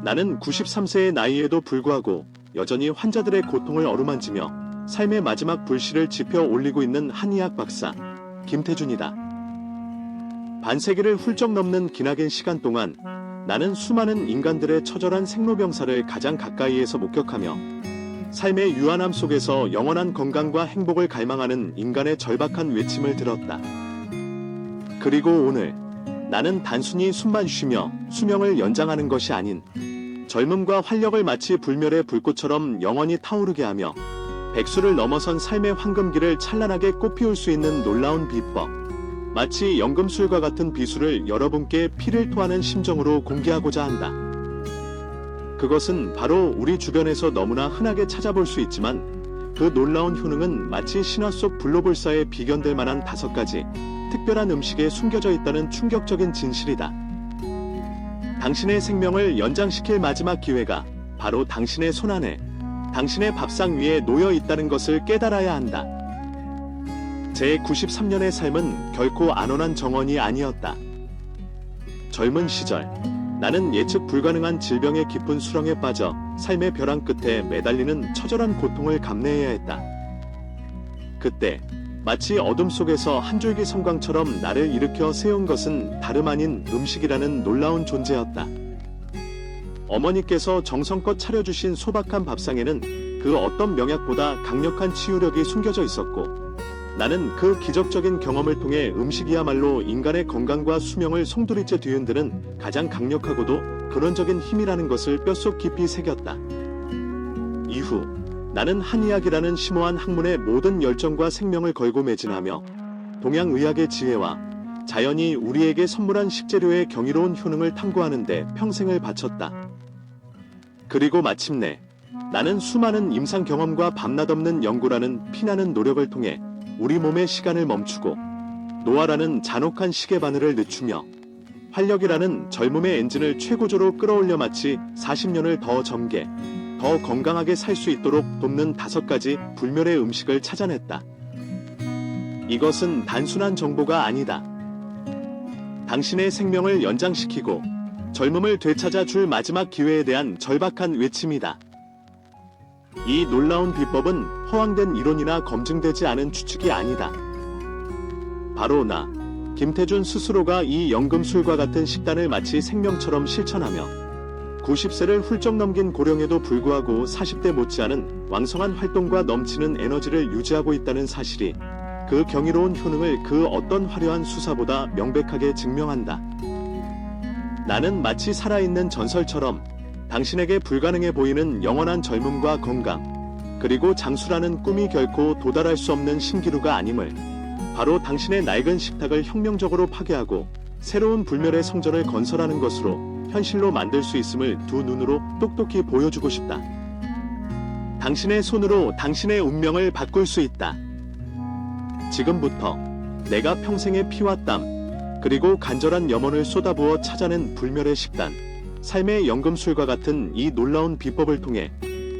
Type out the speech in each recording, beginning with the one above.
나는 93세의 나이에도 불구하고 여전히 환자들의 고통을 어루만지며 삶의 마지막 불씨를 지펴 올리고 있는 한의학 박사 김태준이다. 반세기를 훌쩍 넘는 기나긴 시간 동안 나는 수많은 인간들의 처절한 생로병사를 가장 가까이에서 목격하며 삶의 유한함 속에서 영원한 건강과 행복을 갈망하는 인간의 절박한 외침을 들었다. 그리고 오늘 나는 단순히 숨만 쉬며 수명을 연장하는 것이 아닌 젊음과 활력을 마치 불멸의 불꽃처럼 영원히 타오르게 하며 백수를 넘어선 삶의 황금기를 찬란하게 꽃피울 수 있는 놀라운 비법, 마치 연금술과 같은 비수를 여러분께 피를 토하는 심정으로 공개하고자 한다. 그것은 바로 우리 주변에서 너무나 흔하게 찾아볼 수 있지만 그 놀라운 효능은 마치 신화 속 불로불사에 비견될 만한 5가지 특별한 음식에 숨겨져 있다는 충격적인 진실이다. 당신의 생명을 연장시킬 마지막 기회가 바로 당신의 손안에, 당신의 밥상 위에 놓여 있다는 것을 깨달아야 한다. 제 93년의 삶은 결코 안온한 정원이 아니었다. 젊은 시절, 나는 예측 불가능한 질병의 깊은 수렁에 빠져 삶의 벼랑 끝에 매달리는 처절한 고통을 감내해야 했다. 그때 마치 어둠 속에서 한 줄기 성광처럼 나를 일으켜 세운 것은 다름 아닌 음식이라는 놀라운 존재였다. 어머니께서 정성껏 차려주신 소박한 밥상에는 그 어떤 명약보다 강력한 치유력이 숨겨져 있었고, 나는 그 기적적인 경험을 통해 음식이야말로 인간의 건강과 수명을 송두리째 뒤흔드는 가장 강력하고도 근원적인 힘이라는 것을 뼛속 깊이 새겼다. 이후 나는 한의학이라는 심오한 학문에 모든 열정과 생명을 걸고 매진하며 동양의학의 지혜와 자연이 우리에게 선물한 식재료의 경이로운 효능을 탐구하는 데 평생을 바쳤다. 그리고 마침내 나는 수많은 임상 경험과 밤낮 없는 연구라는 피나는 노력을 통해 우리 몸의 시간을 멈추고 노화라는 잔혹한 시계 바늘을 늦추며 활력이라는 젊음의 엔진을 최고조로 끌어올려 마치 40년을 더 젊게, 더 건강하게 살 수 있도록 돕는 5가지 불멸의 음식을 찾아냈다. 이것은 단순한 정보가 아니다. 당신의 생명을 연장시키고 젊음을 되찾아 줄 마지막 기회에 대한 절박한 외침이다. 이 놀라운 비법은 허황된 이론이나 검증되지 않은 추측이 아니다. 바로 나, 김태준 스스로가 이 연금술과 같은 식단을 마치 생명처럼 실천하며 90세를 훌쩍 넘긴 고령에도 불구하고 40대 못지않은 왕성한 활동과 넘치는 에너지를 유지하고 있다는 사실이 그 경이로운 효능을 그 어떤 화려한 수사보다 명백하게 증명한다. 나는 마치 살아있는 전설처럼 당신에게 불가능해 보이는 영원한 젊음과 건강, 그리고 장수라는 꿈이 결코 도달할 수 없는 신기루가 아님을 바로 당신의 낡은 식탁을 혁명적으로 파괴하고 새로운 불멸의 성전을 건설하는 것으로 현실로 만들 수 있음을 두 눈으로 똑똑히 보여주고 싶다. 당신의 손으로 당신의 운명을 바꿀 수 있다. 지금부터 내가 평생의 피와 땀, 그리고 간절한 염원을 쏟아부어 찾아낸 불멸의 식단, 삶의 연금술과 같은 이 놀라운 비법을 통해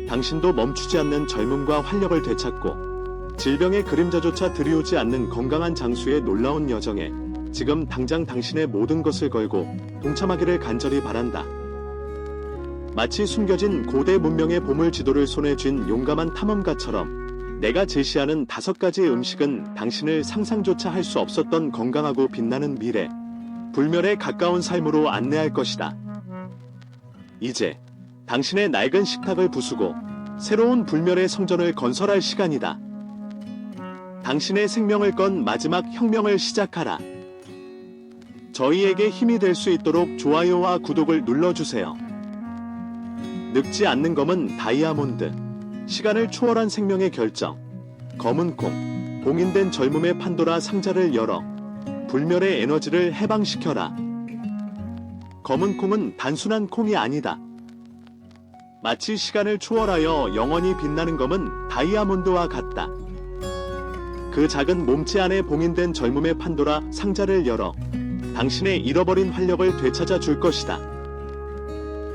당신도 멈추지 않는 젊음과 활력을 되찾고 질병의 그림자조차 들이오지 않는 건강한 장수의 놀라운 여정에 지금 당장 당신의 모든 것을 걸고 동참하기를 간절히 바란다. 마치 숨겨진 고대 문명의 보물 지도를 손에 쥔 용감한 탐험가처럼 내가 제시하는 5가지의 음식은 당신을 상상조차 할 수 없었던 건강하고 빛나는 미래, 불멸에 가까운 삶으로 안내할 것이다. 이제 당신의 낡은 식탁을 부수고 새로운 불멸의 성전을 건설할 시간이다. 당신의 생명을 건 마지막 혁명을 시작하라. 저희에게 힘이 될 수 있도록 좋아요와 구독을 눌러주세요. 늙지 않는 검은 다이아몬드, 시간을 초월한 생명의 결정, 검은 콩, 봉인된 젊음의 판도라 상자를 열어 불멸의 에너지를 해방시켜라. 검은 콩은 단순한 콩이 아니다. 마치 시간을 초월하여 영원히 빛나는 검은 다이아몬드와 같다. 그 작은 몸체 안에 봉인된 젊음의 판도라 상자를 열어 당신의 잃어버린 활력을 되찾아 줄 것이다.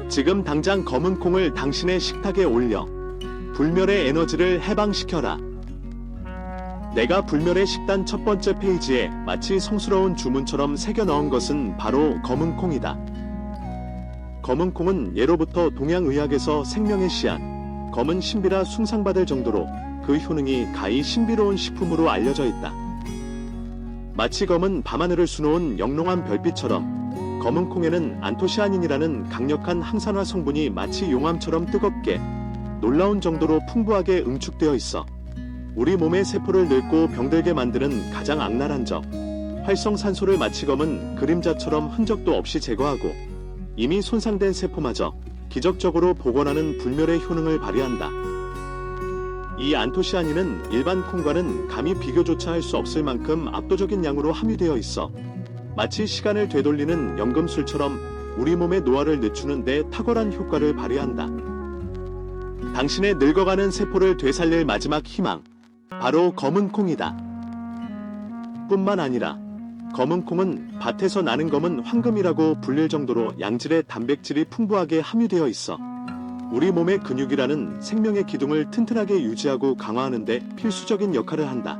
지금 당장 검은 콩을 당신의 식탁에 올려 불멸의 에너지를 해방시켜라. 내가 불멸의 식단 첫 번째 페이지에 마치 성스러운 주문처럼 새겨 넣은 것은 바로 검은 콩이다. 검은 콩은 예로부터 동양의학에서 생명의 씨앗, 검은 신비라 숭상받을 정도로 그 효능이 가히 신비로운 식품으로 알려져 있다. 마치 검은 밤하늘을 수놓은 영롱한 별빛처럼 검은 콩에는 안토시아닌이라는 강력한 항산화 성분이 마치 용암처럼 뜨겁게 놀라운 정도로 풍부하게 응축되어 있어 우리 몸의 세포를 늙고 병들게 만드는 가장 악랄한 적, 활성산소를 마치 검은 그림자처럼 흔적도 없이 제거하고 이미 손상된 세포마저 기적적으로 복원하는 불멸의 효능을 발휘한다. 이 안토시아닌은 일반 콩과는 감히 비교조차 할 수 없을 만큼 압도적인 양으로 함유되어 있어 마치 시간을 되돌리는 연금술처럼 우리 몸의 노화를 늦추는 데 탁월한 효과를 발휘한다. 당신의 늙어가는 세포를 되살릴 마지막 희망, 바로 검은 콩이다. 뿐만 아니라 검은 콩은 밭에서 나는 검은 황금이라고 불릴 정도로 양질의 단백질이 풍부하게 함유되어 있어 우리 몸의 근육이라는 생명의 기둥을 튼튼하게 유지하고 강화하는 데 필수적인 역할을 한다.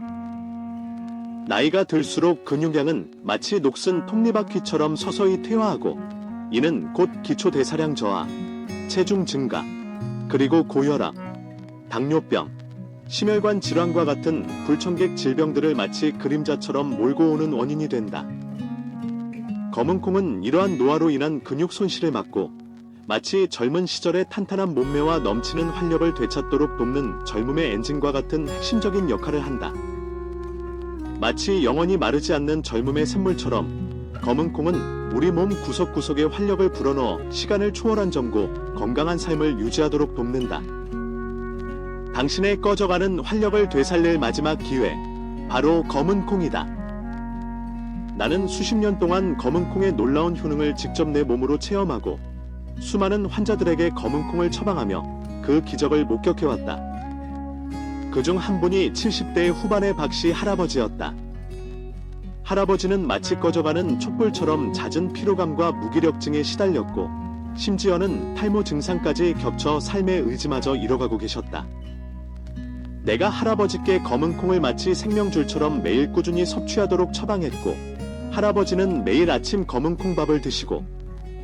나이가 들수록 근육량은 마치 녹슨 톱니바퀴처럼 서서히 퇴화하고 이는 곧 기초대사량 저하, 체중 증가, 그리고 고혈압, 당뇨병, 심혈관 질환과 같은 불청객 질병들을 마치 그림자처럼 몰고 오는 원인이 된다. 검은 콩은 이러한 노화로 인한 근육 손실을 막고 마치 젊은 시절의 탄탄한 몸매와 넘치는 활력을 되찾도록 돕는 젊음의 엔진과 같은 핵심적인 역할을 한다. 마치 영원히 마르지 않는 젊음의 샘물처럼 검은 콩은 우리 몸 구석구석에 활력을 불어넣어 시간을 초월한 정고 건강한 삶을 유지하도록 돕는다. 당신의 꺼져가는 활력을 되살릴 마지막 기회, 바로 검은 콩이다. 나는 수십 년 동안 검은 콩의 놀라운 효능을 직접 내 몸으로 체험하고 수많은 환자들에게 검은 콩을 처방하며 그 기적을 목격해왔다. 그중 한 분이 70대 후반의 박씨 할아버지였다. 할아버지는 마치 꺼져가는 촛불처럼 잦은 피로감과 무기력증에 시달렸고 심지어는 탈모 증상까지 겹쳐 삶의 의지마저 잃어가고 계셨다. 내가 할아버지께 검은 콩을 마치 생명줄처럼 매일 꾸준히 섭취하도록 처방했고 할아버지는 매일 아침 검은 콩밥을 드시고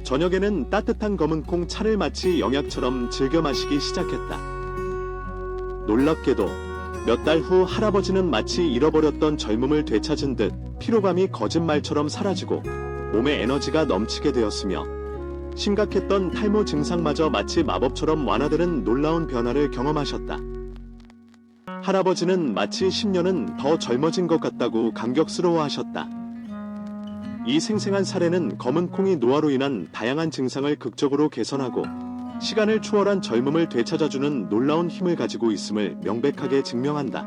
저녁에는 따뜻한 검은 콩 차를 마치 영약처럼 즐겨 마시기 시작했다. 놀랍게도 몇 달 후 할아버지는 마치 잃어버렸던 젊음을 되찾은 듯 피로감이 거짓말처럼 사라지고 몸에 에너지가 넘치게 되었으며 심각했던 탈모 증상마저 마치 마법처럼 완화되는 놀라운 변화를 경험하셨다. 할아버지는 마치 10년은 더 젊어진 것 같다고 감격스러워하셨다. 이 생생한 사례는 검은 콩이 노화로 인한 다양한 증상을 극적으로 개선하고 시간을 초월한 젊음을 되찾아주는 놀라운 힘을 가지고 있음을 명백하게 증명한다.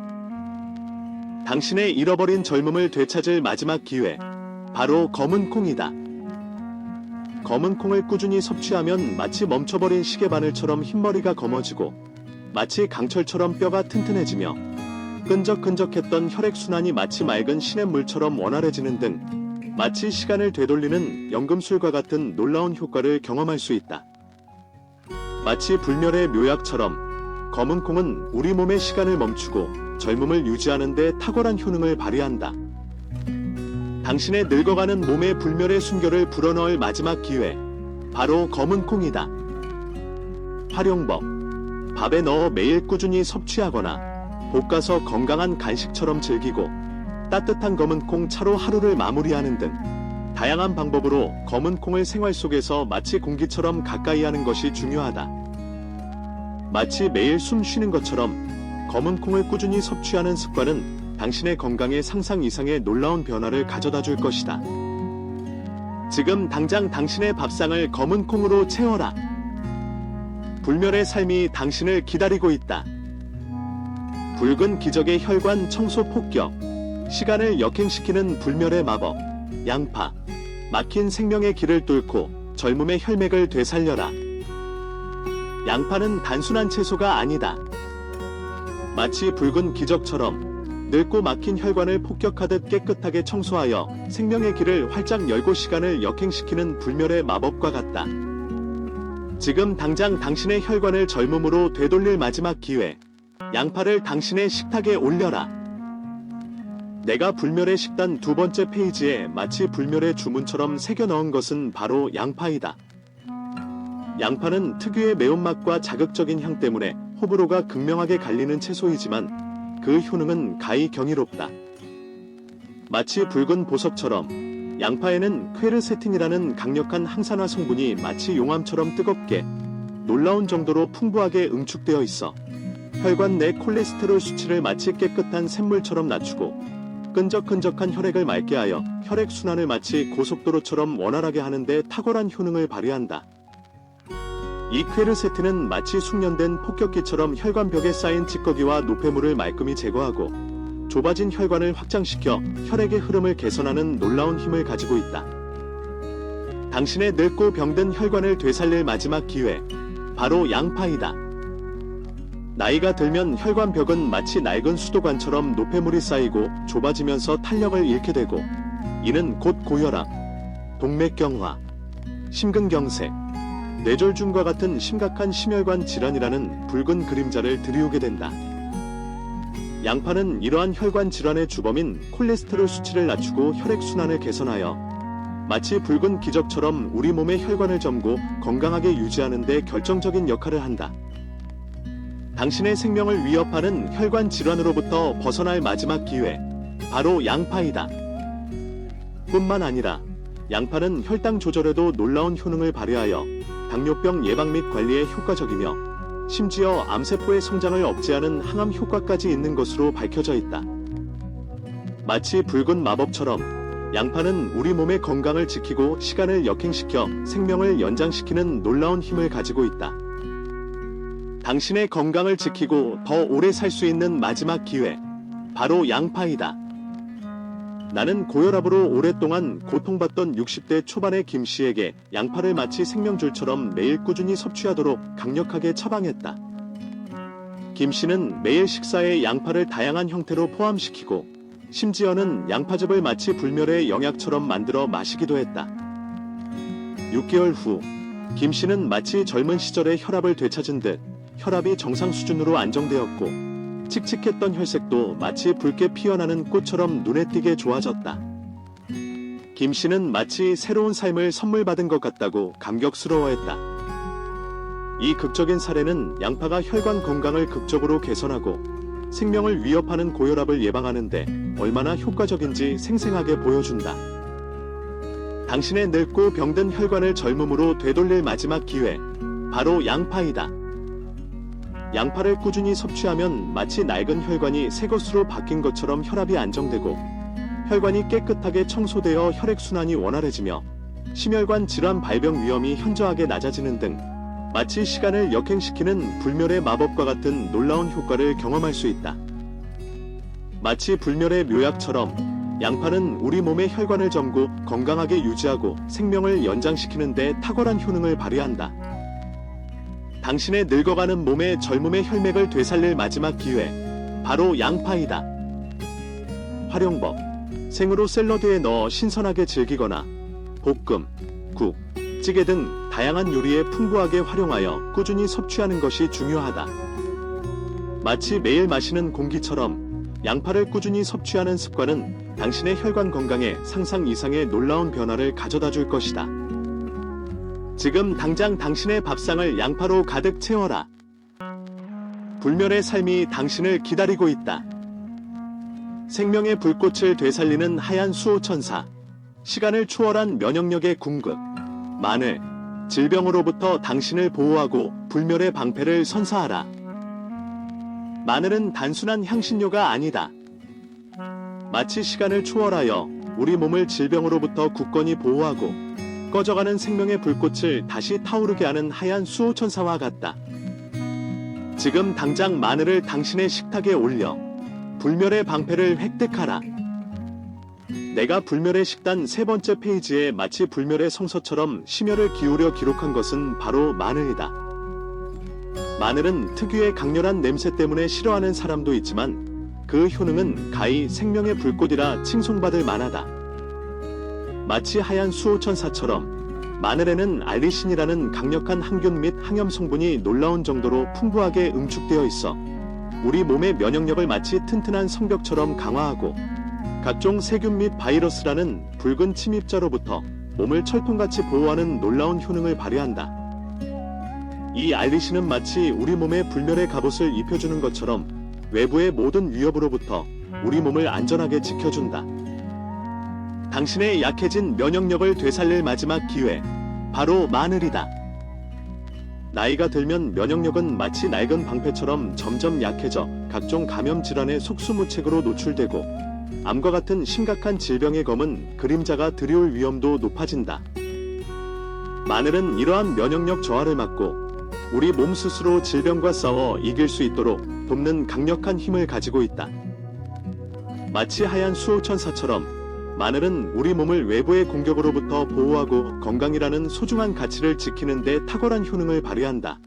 당신의 잃어버린 젊음을 되찾을 마지막 기회, 바로 검은 콩이다. 검은 콩을 꾸준히 섭취하면 마치 멈춰버린 시계바늘처럼 흰머리가 검어지고 마치 강철처럼 뼈가 튼튼해지며 끈적끈적했던 혈액순환이 마치 맑은 시냇물처럼 원활해지는 등 마치 시간을 되돌리는 연금술과 같은 놀라운 효과를 경험할 수 있다. 마치 불멸의 묘약처럼 검은 콩은 우리 몸의 시간을 멈추고 젊음을 유지하는 데 탁월한 효능을 발휘한다. 당신의 늙어가는 몸의 불멸의 순결을 불어넣을 마지막 기회, 바로 검은 콩이다. 활용법: 밥에 넣어 매일 꾸준히 섭취하거나 볶아서 건강한 간식처럼 즐기고 따뜻한 검은 콩 차로 하루를 마무리하는 등 다양한 방법으로 검은 콩을 생활 속에서 마치 공기처럼 가까이 하는 것이 중요하다. 마치 매일 숨 쉬는 것처럼 검은 콩을 꾸준히 섭취하는 습관은 당신의 건강에 상상 이상의 놀라운 변화를 가져다 줄 것이다. 지금 당장 당신의 밥상을 검은 콩으로 채워라. 불멸의 삶이 당신을 기다리고 있다. 붉은 기적의 혈관 청소 폭격, 시간을 역행시키는 불멸의 마법, 양파, 막힌 생명의 길을 뚫고 젊음의 혈맥을 되살려라. 양파는 단순한 채소가 아니다. 마치 붉은 기적처럼 늙고 막힌 혈관을 폭격하듯 깨끗하게 청소하여 생명의 길을 활짝 열고 시간을 역행시키는 불멸의 마법과 같다. 지금 당장 당신의 혈관을 젊음으로 되돌릴 마지막 기회, 양파를 당신의 식탁에 올려라. 내가 불멸의 식단 2번째 페이지에 마치 불멸의 주문처럼 새겨 넣은 것은 바로 양파이다. 양파는 특유의 매운맛과 자극적인 향 때문에 호불호가 극명하게 갈리는 채소이지만 그 효능은 가히 경이롭다. 마치 붉은 보석처럼 양파에는 퀘르세틴이라는 강력한 항산화 성분이 마치 용암처럼 뜨겁게 놀라운 정도로 풍부하게 응축되어 있어 혈관 내 콜레스테롤 수치를 마치 깨끗한 샘물처럼 낮추고 끈적끈적한 혈액을 맑게 하여 혈액순환을 마치 고속도로처럼 원활하게 하는데 탁월한 효능을 발휘한다. 이 퀘르세틴은 마치 숙련된 폭격기처럼 혈관벽에 쌓인 찌꺼기와 노폐물을 말끔히 제거하고 좁아진 혈관을 확장시켜 혈액의 흐름을 개선하는 놀라운 힘을 가지고 있다. 당신의 늙고 병든 혈관을 되살릴 마지막 기회, 바로 양파이다. 나이가 들면 혈관벽은 마치 낡은 수도관처럼 노폐물이 쌓이고 좁아지면서 탄력을 잃게 되고, 이는 곧 고혈압, 동맥경화, 심근경색, 뇌졸중과 같은 심각한 심혈관 질환이라는 붉은 그림자를 들이우게 된다. 양파는 이러한 혈관 질환의 주범인 콜레스테롤 수치를 낮추고 혈액순환을 개선하여 마치 붉은 기적처럼 우리 몸의 혈관을 점고 건강하게 유지하는 데 결정적인 역할을 한다. 당신의 생명을 위협하는 혈관 질환으로부터 벗어날 마지막 기회, 바로 양파이다. 뿐만 아니라 양파는 혈당 조절에도 놀라운 효능을 발휘하여 당뇨병 예방 및 관리에 효과적이며 심지어 암세포의 성장을 억제하는 항암 효과까지 있는 것으로 밝혀져 있다. 마치 붉은 마법처럼 양파는 우리 몸의 건강을 지키고 시간을 역행시켜 생명을 연장시키는 놀라운 힘을 가지고 있다. 당신의 건강을 지키고 더 오래 살 수 있는 마지막 기회, 바로 양파이다. 나는 고혈압으로 오랫동안 고통받던 60대 초반의 김 씨에게 양파를 마치 생명줄처럼 매일 꾸준히 섭취하도록 강력하게 처방했다. 김 씨는 매일 식사에 양파를 다양한 형태로 포함시키고 심지어는 양파즙을 마치 불멸의 영약처럼 만들어 마시기도 했다. 6개월 후, 김 씨는 마치 젊은 시절의 혈압을 되찾은 듯 혈압이 정상 수준으로 안정되었고 칙칙했던 혈색도 마치 붉게 피어나는 꽃처럼 눈에 띄게 좋아졌다. 김 씨는 마치 새로운 삶을 선물 받은 것 같다고 감격스러워했다. 이 극적인 사례는 양파가 혈관 건강을 극적으로 개선하고 생명을 위협하는 고혈압을 예방하는데 얼마나 효과적인지 생생하게 보여준다. 당신의 늙고 병든 혈관을 젊음으로 되돌릴 마지막 기회, 바로 양파이다. 양파를 꾸준히 섭취하면 마치 낡은 혈관이 새 것으로 바뀐 것처럼 혈압이 안정되고 혈관이 깨끗하게 청소되어 혈액순환이 원활해지며 심혈관 질환 발병 위험이 현저하게 낮아지는 등 마치 시간을 역행시키는 불멸의 마법과 같은 놀라운 효과를 경험할 수 있다. 마치 불멸의 묘약처럼 양파는 우리 몸의 혈관을 점고 건강하게 유지하고 생명을 연장시키는 데 탁월한 효능을 발휘한다. 당신의 늙어가는 몸의 젊음의 혈맥을 되살릴 마지막 기회, 바로 양파이다. 활용법: 생으로 샐러드에 넣어 신선하게 즐기거나 볶음, 국, 찌개 등 다양한 요리에 풍부하게 활용하여 꾸준히 섭취하는 것이 중요하다. 마치 매일 마시는 공기처럼 양파를 꾸준히 섭취하는 습관은 당신의 혈관 건강에 상상 이상의 놀라운 변화를 가져다 줄 것이다. 지금 당장 당신의 밥상을 양파로 가득 채워라. 불멸의 삶이 당신을 기다리고 있다. 생명의 불꽃을 되살리는 하얀 수호천사, 시간을 초월한 면역력의 궁극, 마늘, 질병으로부터 당신을 보호하고 불멸의 방패를 선사하라. 마늘은 단순한 향신료가 아니다. 마치 시간을 초월하여 우리 몸을 질병으로부터 굳건히 보호하고 꺼져가는 생명의 불꽃을 다시 타오르게 하는 하얀 수호천사와 같다. 지금 당장 마늘을 당신의 식탁에 올려 불멸의 방패를 획득하라. 내가 불멸의 식단 3번째 페이지에 마치 불멸의 성서처럼 심혈을 기울여 기록한 것은 바로 마늘이다. 마늘은 특유의 강렬한 냄새 때문에 싫어하는 사람도 있지만 그 효능은 가히 생명의 불꽃이라 칭송받을 만하다. 마치 하얀 수호천사처럼 마늘에는 알리신이라는 강력한 항균 및 항염 성분이 놀라운 정도로 풍부하게 응축되어 있어 우리 몸의 면역력을 마치 튼튼한 성벽처럼 강화하고 각종 세균 및 바이러스라는 붉은 침입자로부터 몸을 철통같이 보호하는 놀라운 효능을 발휘한다. 이 알리신은 마치 우리 몸에 불멸의 갑옷을 입혀주는 것처럼 외부의 모든 위협으로부터 우리 몸을 안전하게 지켜준다. 당신의 약해진 면역력을 되살릴 마지막 기회, 바로 마늘이다. 나이가 들면 면역력은 마치 낡은 방패처럼 점점 약해져 각종 감염 질환의 속수무책으로 노출되고 암과 같은 심각한 질병의 검은 그림자가 들이올 위험도 높아진다. 마늘은 이러한 면역력 저하를 막고 우리 몸 스스로 질병과 싸워 이길 수 있도록 돕는 강력한 힘을 가지고 있다. 마치 하얀 수호천사처럼 마늘은 우리 몸을 외부의 공격으로부터 보호하고 건강이라는 소중한 가치를 지키는 데 탁월한 효능을 발휘한다.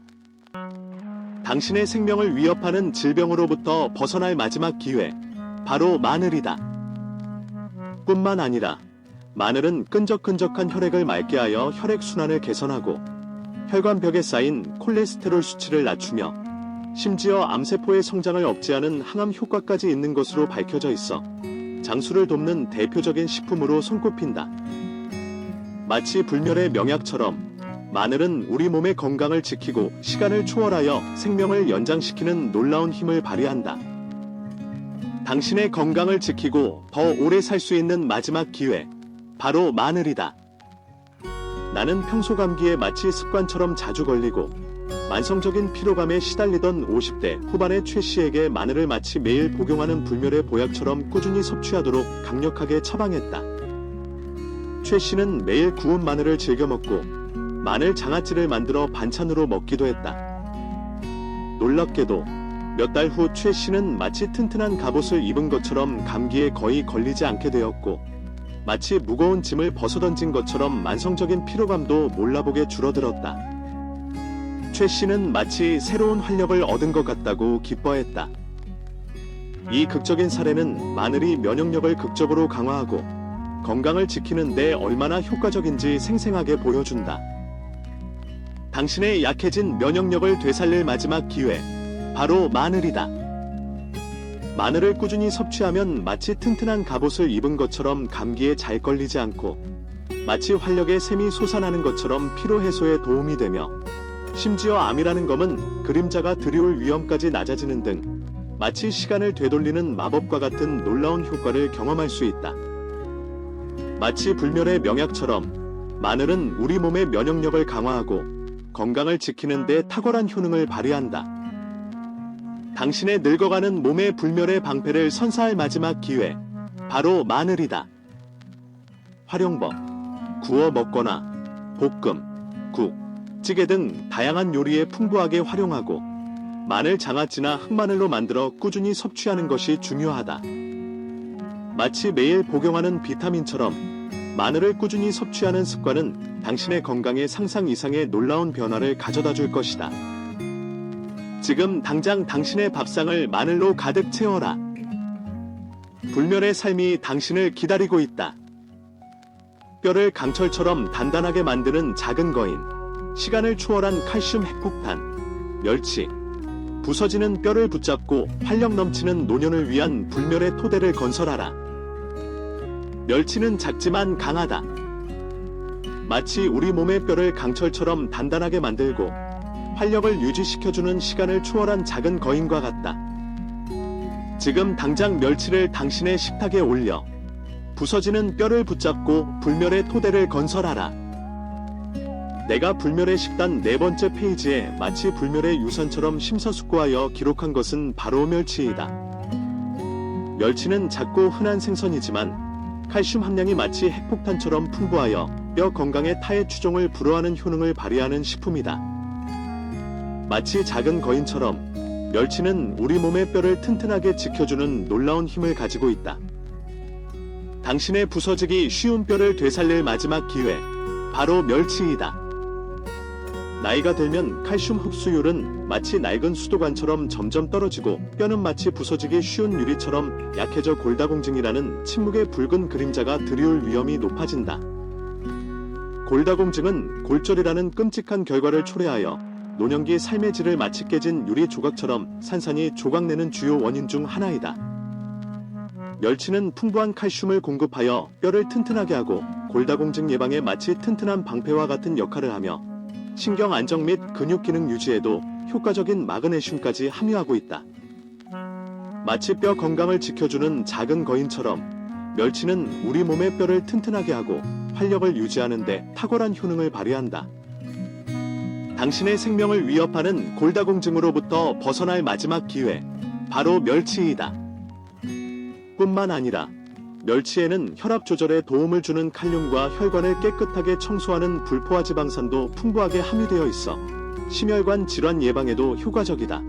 당신의 생명을 위협하는 질병으로부터 벗어날 마지막 기회, 바로 마늘이다. 뿐만 아니라 마늘은 끈적끈적한 혈액을 맑게 하여 혈액순환을 개선하고 혈관벽에 쌓인 콜레스테롤 수치를 낮추며 심지어 암세포의 성장을 억제하는 항암 효과까지 있는 것으로 밝혀져 있어 장수를 돕는 대표적인 식품으로 손꼽힌다. 마치 불멸의 명약처럼 마늘은 우리 몸의 건강을 지키고 시간을 초월하여 생명을 연장시키는 놀라운 힘을 발휘한다. 당신의 건강을 지키고 더 오래 살 수 있는 마지막 기회, 바로 마늘이다. 나는 평소 감기에 마치 습관처럼 자주 걸리고 만성적인 피로감에 시달리던 50대 후반의 최 씨에게 마늘을 마치 매일 복용하는 불멸의 보약처럼 꾸준히 섭취하도록 강력하게 처방했다. 최 씨는 매일 구운 마늘을 즐겨 먹고 마늘 장아찌를 만들어 반찬으로 먹기도 했다. 놀랍게도 몇 달 후 최 씨는 마치 튼튼한 갑옷을 입은 것처럼 감기에 거의 걸리지 않게 되었고 마치 무거운 짐을 벗어던진 것처럼 만성적인 피로감도 몰라보게 줄어들었다. 최 씨는 마치 새로운 활력을 얻은 것 같다고 기뻐했다. 이 극적인 사례는 마늘이 면역력을 극적으로 강화하고 건강을 지키는 데 얼마나 효과적인지 생생하게 보여준다. 당신의 약해진 면역력을 되살릴 마지막 기회, 바로 마늘이다. 마늘을 꾸준히 섭취하면 마치 튼튼한 갑옷을 입은 것처럼 감기에 잘 걸리지 않고 마치 활력의 샘이 솟아나는 것처럼 피로 해소에 도움이 되며 심지어 암이라는 검은 그림자가 들이올 위험까지 낮아지는 등 마치 시간을 되돌리는 마법과 같은 놀라운 효과를 경험할 수 있다. 마치 불멸의 명약처럼 마늘은 우리 몸의 면역력을 강화하고 건강을 지키는 데 탁월한 효능을 발휘한다. 당신의 늙어가는 몸의 불멸의 방패를 선사할 마지막 기회, 바로 마늘이다. 활용법: 구워 먹거나 볶음, 국, 찌개 등 다양한 요리에 풍부하게 활용하고 마늘 장아찌나 흑마늘로 만들어 꾸준히 섭취하는 것이 중요하다. 마치 매일 복용하는 비타민처럼 마늘을 꾸준히 섭취하는 습관은 당신의 건강에 상상 이상의 놀라운 변화를 가져다 줄 것이다. 지금 당장 당신의 밥상을 마늘로 가득 채워라. 불멸의 삶이 당신을 기다리고 있다. 뼈를 강철처럼 단단하게 만드는 작은 거인, 시간을 초월한 칼슘 핵폭탄, 멸치, 부서지는 뼈를 붙잡고 활력 넘치는 노년을 위한 불멸의 토대를 건설하라. 멸치는 작지만 강하다. 마치 우리 몸의 뼈를 강철처럼 단단하게 만들고 활력을 유지시켜주는 시간을 초월한 작은 거인과 같다. 지금 당장 멸치를 당신의 식탁에 올려 부서지는 뼈를 붙잡고 불멸의 토대를 건설하라. 내가 불멸의 식단 4번째 페이지에 마치 불멸의 유산처럼 심서숙고하여 기록한 것은 바로 멸치이다. 멸치는 작고 흔한 생선이지만 칼슘 함량이 마치 핵폭탄처럼 풍부하여 뼈 건강의 타의 추종을 불허하는 효능을 발휘하는 식품이다. 마치 작은 거인처럼 멸치는 우리 몸의 뼈를 튼튼하게 지켜주는 놀라운 힘을 가지고 있다. 당신의 부서지기 쉬운 뼈를 되살릴 마지막 기회, 바로 멸치이다. 나이가 들면 칼슘 흡수율은 마치 낡은 수도관처럼 점점 떨어지고 뼈는 마치 부서지기 쉬운 유리처럼 약해져 골다공증이라는 침묵의 붉은 그림자가 들이올 위험이 높아진다. 골다공증은 골절이라는 끔찍한 결과를 초래하여 노년기 삶의 질을 마치 깨진 유리 조각처럼 산산이 조각내는 주요 원인 중 하나이다. 멸치는 풍부한 칼슘을 공급하여 뼈를 튼튼하게 하고 골다공증 예방에 마치 튼튼한 방패와 같은 역할을 하며 신경 안정 및 근육 기능 유지에도 효과적인 마그네슘까지 함유하고 있다. 마치 뼈 건강을 지켜주는 작은 거인처럼 멸치는 우리 몸의 뼈를 튼튼하게 하고 활력을 유지하는 데 탁월한 효능을 발휘한다. 당신의 생명을 위협하는 골다공증으로부터 벗어날 마지막 기회, 바로 멸치이다. 뿐만 아니라 멸치에는 혈압 조절에 도움을 주는 칼륨과 혈관을 깨끗하게 청소하는 불포화 지방산도 풍부하게 함유되어 있어 심혈관 질환 예방에도 효과적이다.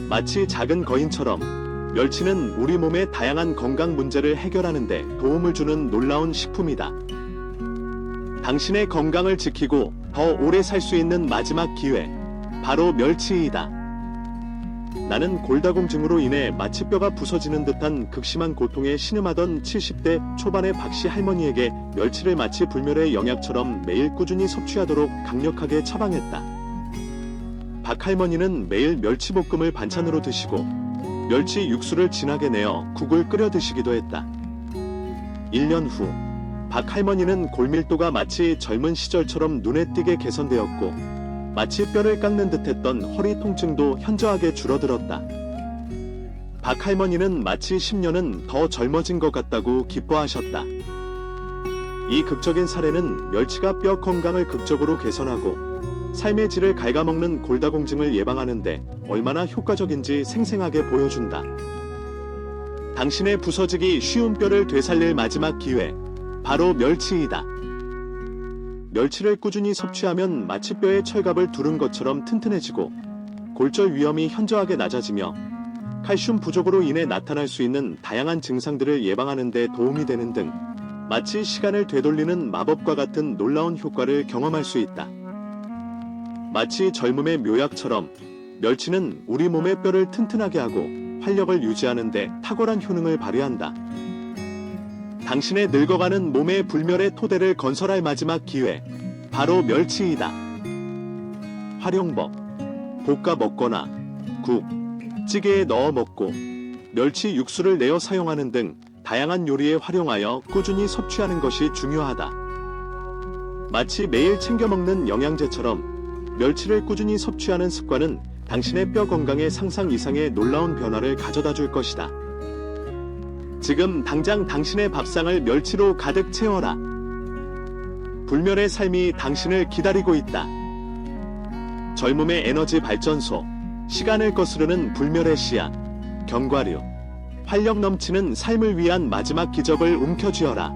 마치 작은 거인처럼 멸치는 우리 몸의 다양한 건강 문제를 해결하는 데 도움을 주는 놀라운 식품이다. 당신의 건강을 지키고 더 오래 살 수 있는 마지막 기회, 바로 멸치이다. 나는 골다공증으로 인해 마치 뼈가 부서지는 듯한 극심한 고통에 신음하던 70대 초반의 박씨 할머니에게 멸치를 마치 불멸의 영약처럼 매일 꾸준히 섭취하도록 강력하게 처방했다. 박 할머니는 매일 멸치볶음을 반찬으로 드시고 멸치 육수를 진하게 내어 국을 끓여 드시기도 했다. 1년 후, 박 할머니는 골밀도가 마치 젊은 시절처럼 눈에 띄게 개선되었고 마치 뼈를 깎는 듯했던 허리 통증도 현저하게 줄어들었다. 박 할머니는 마치 10년은 더 젊어진 것 같다고 기뻐하셨다. 이 극적인 사례는 멸치가 뼈 건강을 극적으로 개선하고 삶의 질을 갉아먹는 골다공증을 예방하는 데 얼마나 효과적인지 생생하게 보여준다. 당신의 부서지기 쉬운 뼈를 되살릴 마지막 기회, 바로 멸치이다. 멸치를 꾸준히 섭취하면 마치 뼈에 철갑을 두른 것처럼 튼튼해지고 골절 위험이 현저하게 낮아지며 칼슘 부족으로 인해 나타날 수 있는 다양한 증상들을 예방하는 데 도움이 되는 등 마치 시간을 되돌리는 마법과 같은 놀라운 효과를 경험할 수 있다. 마치 젊음의 묘약처럼 멸치는 우리 몸의 뼈를 튼튼하게 하고 활력을 유지하는 데 탁월한 효능을 발휘한다. 당신의 늙어가는 몸의 불멸의 토대를 건설할 마지막 기회, 바로 멸치이다. 활용법: 볶아 먹거나 국, 찌개에 넣어 먹고 멸치 육수를 내어 사용하는 등 다양한 요리에 활용하여 꾸준히 섭취하는 것이 중요하다. 마치 매일 챙겨 먹는 영양제처럼 멸치를 꾸준히 섭취하는 습관은 당신의 뼈 건강에 상상 이상의 놀라운 변화를 가져다 줄 것이다. 지금 당장 당신의 밥상을 멸치로 가득 채워라. 불멸의 삶이 당신을 기다리고 있다. 젊음의 에너지 발전소, 시간을 거스르는 불멸의 씨앗, 견과류, 활력 넘치는 삶을 위한 마지막 기적을 움켜쥐어라.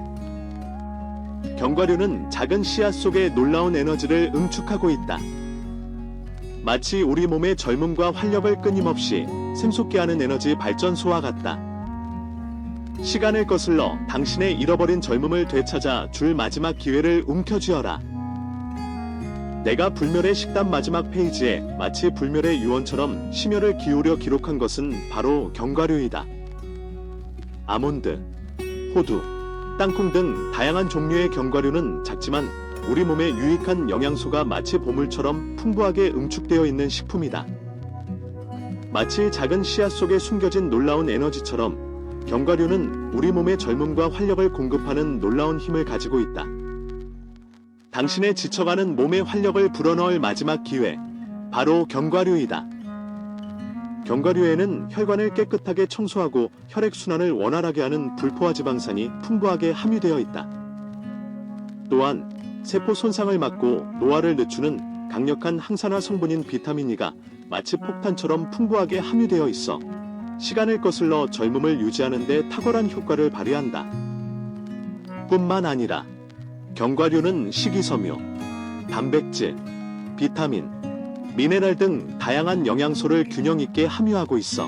견과류는 작은 씨앗 속에 놀라운 에너지를 응축하고 있다. 마치 우리 몸의 젊음과 활력을 끊임없이 샘솟게 하는 에너지 발전소와 같다. 시간을 거슬러 당신의 잃어버린 젊음을 되찾아 줄 마지막 기회를 움켜쥐어라. 내가 불멸의 식단 마지막 페이지에 마치 불멸의 유언처럼 심혈을 기울여 기록한 것은 바로 견과류이다. 아몬드, 호두, 땅콩 등 다양한 종류의 견과류는 작지만 우리 몸에 유익한 영양소가 마치 보물처럼 풍부하게 응축되어 있는 식품이다. 마치 작은 씨앗 속에 숨겨진 놀라운 에너지처럼 견과류는 우리 몸의 젊음과 활력을 공급하는 놀라운 힘을 가지고 있다. 당신의 지쳐가는 몸의 활력을 불어넣을 마지막 기회, 바로 견과류이다. 견과류에는 혈관을 깨끗하게 청소하고 혈액순환을 원활하게 하는 불포화 지방산이 풍부하게 함유되어 있다. 또한 세포 손상을 막고 노화를 늦추는 강력한 항산화 성분인 비타민 E가 마치 폭탄처럼 풍부하게 함유되어 있어 시간을 거슬러 젊음을 유지하는 데 탁월한 효과를 발휘한다. 뿐만 아니라 견과류는 식이섬유, 단백질, 비타민, 미네랄 등 다양한 영양소를 균형 있게 함유하고 있어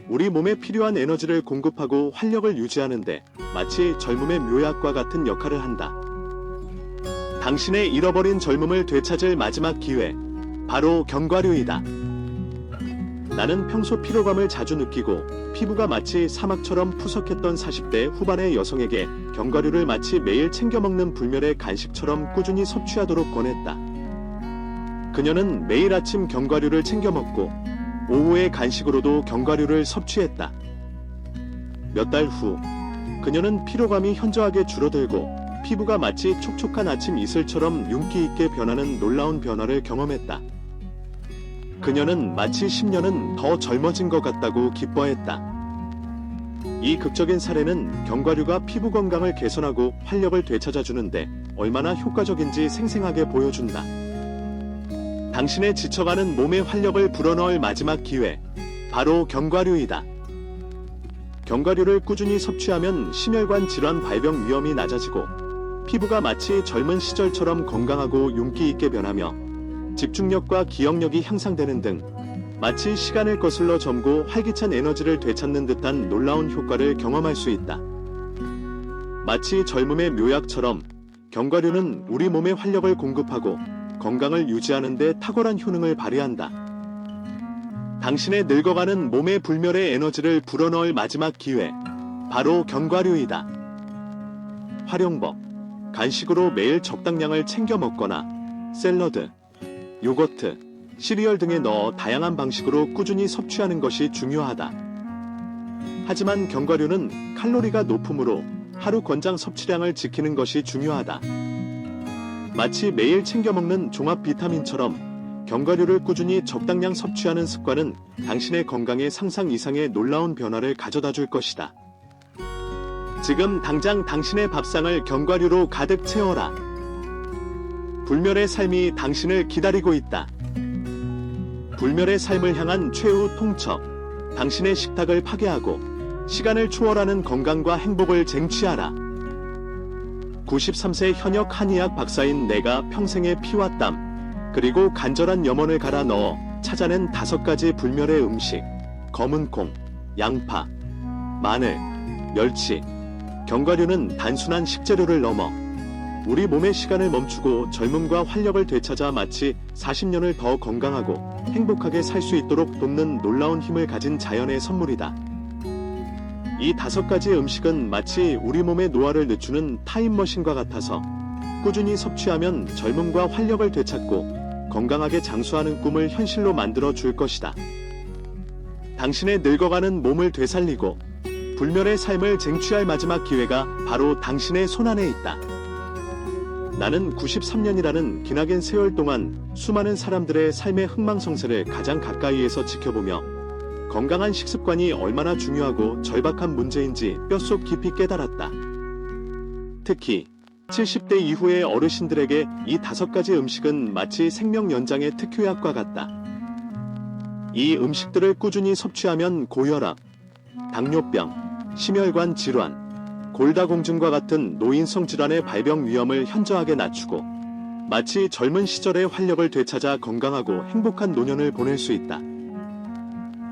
우리 몸에 필요한 에너지를 공급하고 활력을 유지하는 데 마치 젊음의 묘약과 같은 역할을 한다. 당신의 잃어버린 젊음을 되찾을 마지막 기회, 바로 견과류이다. 나는 평소 피로감을 자주 느끼고 피부가 마치 사막처럼 푸석했던 40대 후반의 여성에게 견과류를 마치 매일 챙겨 먹는 불멸의 간식처럼 꾸준히 섭취하도록 권했다. 그녀는 매일 아침 견과류를 챙겨 먹고 오후의 간식으로도 견과류를 섭취했다. 몇 달 후, 그녀는 피로감이 현저하게 줄어들고 피부가 마치 촉촉한 아침 이슬처럼 윤기 있게 변하는 놀라운 변화를 경험했다. 그녀는 마치 10년은 더 젊어진 것 같다고 기뻐했다. 이 극적인 사례는 견과류가 피부 건강을 개선하고 활력을 되찾아주는데 얼마나 효과적인지 생생하게 보여준다. 당신의 지쳐가는 몸에 활력을 불어넣을 마지막 기회, 바로 견과류이다. 견과류를 꾸준히 섭취하면 심혈관 질환 발병 위험이 낮아지고 피부가 마치 젊은 시절처럼 건강하고 윤기 있게 변하며 집중력과 기억력이 향상되는 등 마치 시간을 거슬러 젊고 활기찬 에너지를 되찾는 듯한 놀라운 효과를 경험할 수 있다. 마치 젊음의 묘약처럼 견과류는 우리 몸에 활력을 공급하고 건강을 유지하는 데 탁월한 효능을 발휘한다. 당신의 늙어가는 몸의 불멸의 에너지를 불어넣을 마지막 기회, 바로 견과류이다. 활용법: 간식으로 매일 적당량을 챙겨 먹거나 샐러드, 요거트, 시리얼 등에 넣어 다양한 방식으로 꾸준히 섭취하는 것이 중요하다. 하지만 견과류는 칼로리가 높으므로 하루 권장 섭취량을 지키는 것이 중요하다. 마치 매일 챙겨 먹는 종합 비타민처럼 견과류를 꾸준히 적당량 섭취하는 습관은 당신의 건강에 상상 이상의 놀라운 변화를 가져다 줄 것이다. 지금 당장 당신의 밥상을 견과류로 가득 채워라. 불멸의 삶이 당신을 기다리고 있다. 불멸의 삶을 향한 최후 통첩. 당신의 식탁을 파괴하고 시간을 초월하는 건강과 행복을 쟁취하라. 93세 현역 한의학 박사인 내가 평생의 피와 땀, 그리고 간절한 염원을 갈아 넣어 찾아낸 5가지 불멸의 음식. 검은 콩, 양파, 마늘, 멸치, 견과류는 단순한 식재료를 넘어 우리 몸의 시간을 멈추고 젊음과 활력을 되찾아 마치 40년을 더 건강하고 행복하게 살 수 있도록 돕는 놀라운 힘을 가진 자연의 선물이다. 이 5가지 음식은 마치 우리 몸의 노화를 늦추는 타임머신과 같아서 꾸준히 섭취하면 젊음과 활력을 되찾고 건강하게 장수하는 꿈을 현실로 만들어 줄 것이다. 당신의 늙어가는 몸을 되살리고 불멸의 삶을 쟁취할 마지막 기회가 바로 당신의 손안에 있다. 나는 93년이라는 기나긴 세월 동안 수많은 사람들의 삶의 흥망성쇠를 가장 가까이에서 지켜보며 건강한 식습관이 얼마나 중요하고 절박한 문제인지 뼛속 깊이 깨달았다. 특히 70대 이후의 어르신들에게 이 5가지 음식은 마치 생명 연장의 특효약과 같다. 이 음식들을 꾸준히 섭취하면 고혈압, 당뇨병, 심혈관 질환, 골다공증과 같은 노인성 질환의 발병 위험을 현저하게 낮추고 마치 젊은 시절의 활력을 되찾아 건강하고 행복한 노년을 보낼 수 있다.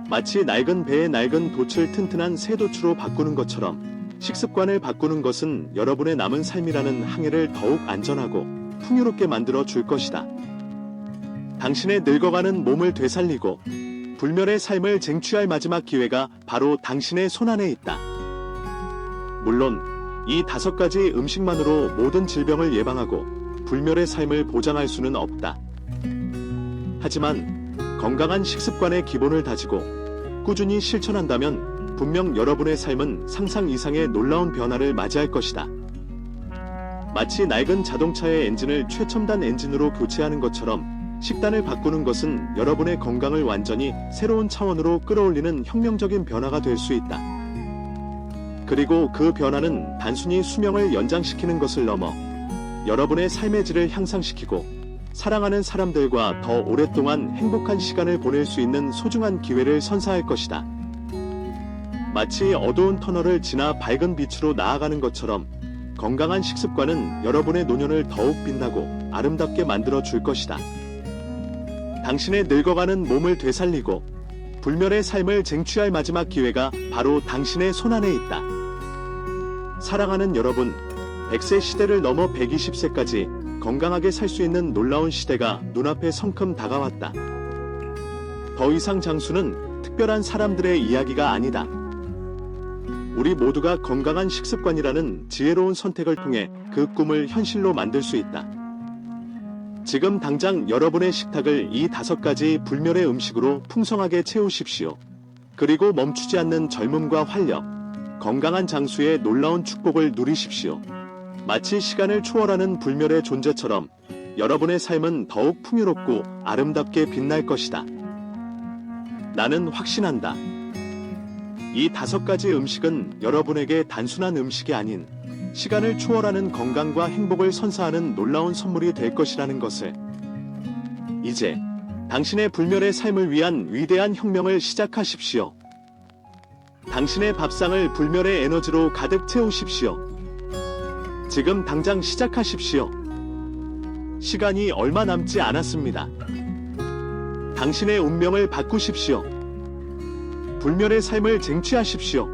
마치 낡은 배의 낡은 돛을 튼튼한 새 돛으로 바꾸는 것처럼 식습관을 바꾸는 것은 여러분의 남은 삶이라는 항해를 더욱 안전하고 풍요롭게 만들어 줄 것이다. 당신의 늙어가는 몸을 되살리고 불멸의 삶을 쟁취할 마지막 기회가 바로 당신의 손안에 있다. 물론 이 5가지 음식만으로 모든 질병을 예방하고 불멸의 삶을 보장할 수는 없다. 하지만 건강한 식습관의 기본을 다지고 꾸준히 실천한다면 분명 여러분의 삶은 상상 이상의 놀라운 변화를 맞이할 것이다. 마치 낡은 자동차의 엔진을 최첨단 엔진으로 교체하는 것처럼 식단을 바꾸는 것은 여러분의 건강을 완전히 새로운 차원으로 끌어올리는 혁명적인 변화가 될 수 있다. 그리고 그 변화는 단순히 수명을 연장시키는 것을 넘어 여러분의 삶의 질을 향상시키고 사랑하는 사람들과 더 오랫동안 행복한 시간을 보낼 수 있는 소중한 기회를 선사할 것이다. 마치 어두운 터널을 지나 밝은 빛으로 나아가는 것처럼 건강한 식습관은 여러분의 노년을 더욱 빛나고 아름답게 만들어 줄 것이다. 당신의 늙어가는 몸을 되살리고 불멸의 삶을 쟁취할 마지막 기회가 바로 당신의 손안에 있다. 사랑하는 여러분, 100세 시대를 넘어 120세까지 건강하게 살 수 있는 놀라운 시대가 눈앞에 성큼 다가왔다. 더 이상 장수는 특별한 사람들의 이야기가 아니다. 우리 모두가 건강한 식습관이라는 지혜로운 선택을 통해 그 꿈을 현실로 만들 수 있다. 지금 당장 여러분의 식탁을 이 5가지 불멸의 음식으로 풍성하게 채우십시오. 그리고 멈추지 않는 젊음과 활력, 건강한 장수의 놀라운 축복을 누리십시오. 마치 시간을 초월하는 불멸의 존재처럼 여러분의 삶은 더욱 풍요롭고 아름답게 빛날 것이다. 나는 확신한다. 이 5가지 음식은 여러분에게 단순한 음식이 아닌 시간을 초월하는 건강과 행복을 선사하는 놀라운 선물이 될 것이라는 것을. 이제 당신의 불멸의 삶을 위한 위대한 혁명을 시작하십시오. 당신의 밥상을 불멸의 에너지로 가득 채우십시오. 지금 당장 시작하십시오. 시간이 얼마 남지 않았습니다. 당신의 운명을 바꾸십시오. 불멸의 삶을 쟁취하십시오.